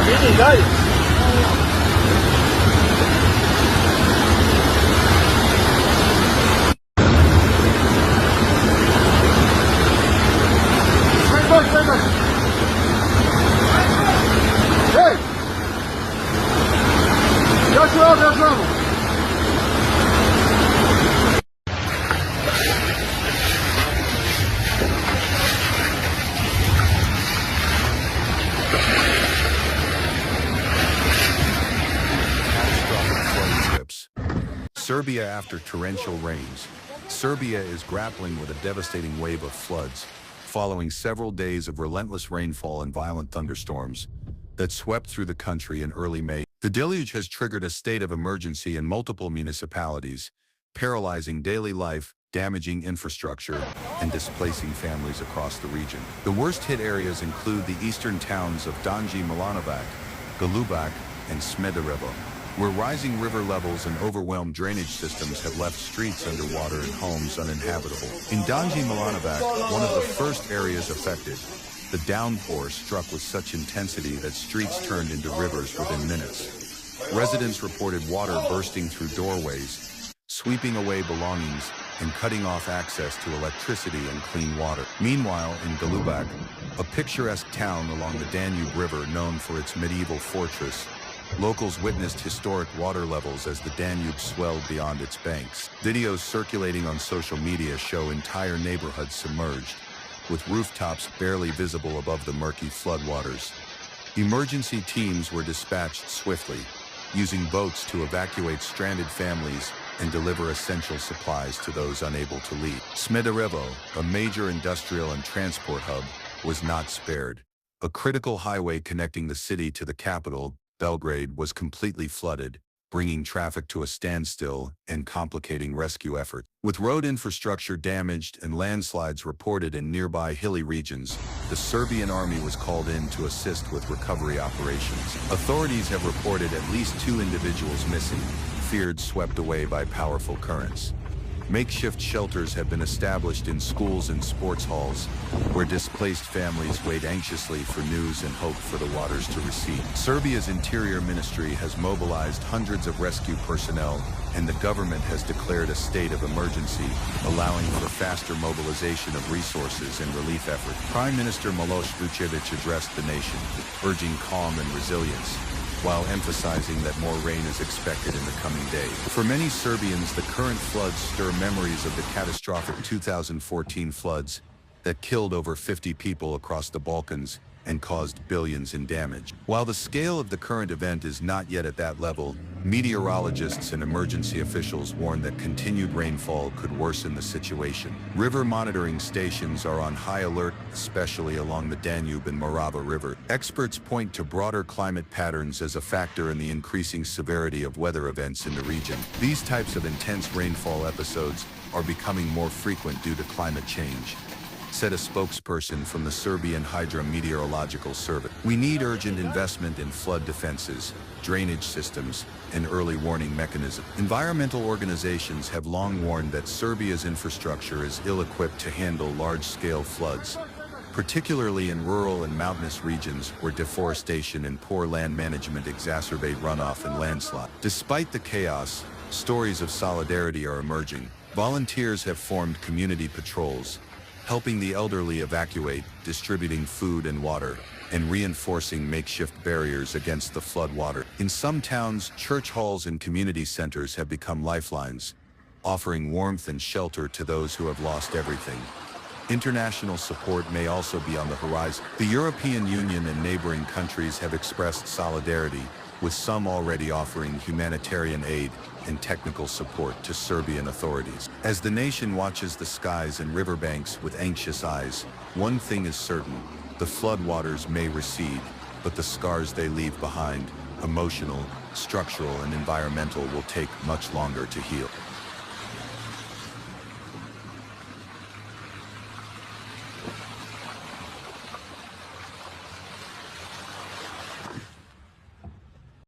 Vidi, daj! Sve. Hej! Ja ću ovdje, ja znamo! Serbia after torrential rains. Serbia is grappling with a devastating wave of floods, following several days of relentless rainfall and violent thunderstorms that swept through the country in early May. The deluge has triggered a state of emergency in multiple municipalities, paralyzing daily life, damaging infrastructure, and displacing families across the region. The worst-hit areas include the eastern towns of Donji Milanovac, Golubac, and Smederevo, where rising river levels and overwhelmed drainage systems have left streets underwater and homes uninhabitable. In Donji Milanovac, one of the first areas affected, the downpour struck with such intensity that streets turned into rivers within minutes. Residents reported water bursting through doorways, sweeping away belongings, and cutting off access to electricity and clean water. Meanwhile, in Golubac, a picturesque town along the Danube River known for its medieval fortress, locals witnessed historic water levels as the Danube swelled beyond its banks. Videos circulating on social media show entire neighborhoods submerged, with rooftops barely visible above the murky floodwaters. Emergency teams were dispatched swiftly, using boats to evacuate stranded families and deliver essential supplies to those unable to leave. Smederevo, a major industrial and transport hub, was not spared. A critical highway connecting the city to the capital, Belgrade, was completely flooded, bringing traffic to a standstill and complicating rescue efforts. With road infrastructure damaged and landslides reported in nearby hilly regions, the Serbian army was called in to assist with recovery operations. Authorities have reported at least 2 individuals missing, feared swept away by powerful currents. Makeshift shelters have been established in schools and sports halls, where displaced families wait anxiously for news and hope for the waters to recede. Serbia's Interior Ministry has mobilized hundreds of rescue personnel, and the government has declared a state of emergency, allowing for faster mobilization of resources and relief efforts. Prime Minister Miloš Vučević addressed the nation, urging calm and resilience, while emphasizing that more rain is expected in the coming days. For many Serbians, the current floods stir memories of the catastrophic 2014 floods that killed over 50 people across the Balkans and caused billions in damage. While the scale of the current event is not yet at that level, meteorologists and emergency officials warn that continued rainfall could worsen the situation. River monitoring stations are on high alert, especially along the Danube and Morava River. Experts point to broader climate patterns as a factor in the increasing severity of weather events in the region. These types of intense rainfall episodes are becoming more frequent due to climate change, said a spokesperson from the Serbian Hydrometeorological Service. We need urgent investment in flood defenses, drainage systems, and early warning mechanisms. Environmental organizations have long warned that Serbia's infrastructure is ill-equipped to handle large-scale floods, particularly in rural and mountainous regions where deforestation and poor land management exacerbate runoff and landslide. Despite the chaos, stories of solidarity are emerging. Volunteers have formed community patrols, helping the elderly evacuate, distributing food and water, and reinforcing makeshift barriers against the floodwater. In some towns, church halls and community centers have become lifelines, offering warmth and shelter to those who have lost everything. International support may also be on the horizon. The European Union and neighboring countries have expressed solidarity, with some already offering humanitarian aid and technical support to Serbian authorities. As the nation watches the skies and riverbanks with anxious eyes, one thing is certain: the floodwaters may recede, but the scars they leave behind, emotional, structural, and environmental, will take much longer to heal.